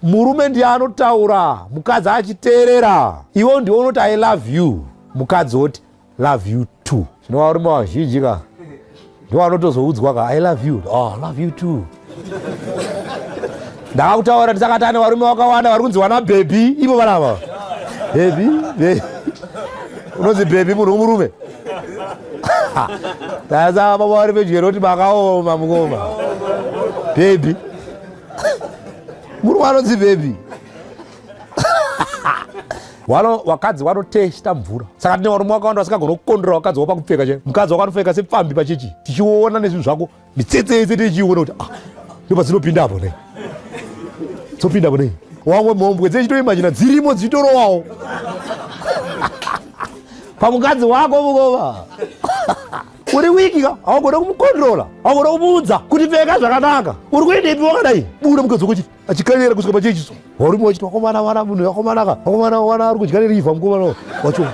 murume ndiye anotaura, mukadzi achiteerera. Iwo ndiwo unoti I love you, mukadzi oti love you too. Zvinova varume vazhinji ka ndiwo vanotozoudzwa ka I love you. Oh, love you too. Ndakakutaura ndisakati ane varume vakawanda vari kunzi wana baby. Ivo vanava baby. Unonzi baby munhu murume. Sasa baba vari pedyo kuti makaoma mukoma. Baby. Murume anonzi baby. Vakadzi vanotesta mvura. Saka tine varume vakawanda vasingagona kukondera vakadzi wapa kupfeka che. Mukadzi wakanopfeka sepfambi pachechi. Tichiona nezvinhu zvako mitsetse yese tichiona kuti ndipo dzinopinda apo ne. Dzopinda apo ne. Wamwe mhombwe dzechitoimagina dzirimo dzitorowawo. Pamukadzi wako mukoma. Uri wiki ka haugona kumukontrola, haugona kumuudza kuti pfeka zvakanaka. Uri kuendepi wakadai? Buda mukadzi wako achikaririra kusvika pachechi so. Varume vachiti wakomana munhu wakomanaka. Wakomana ari kudya nerivha mukomana wacho.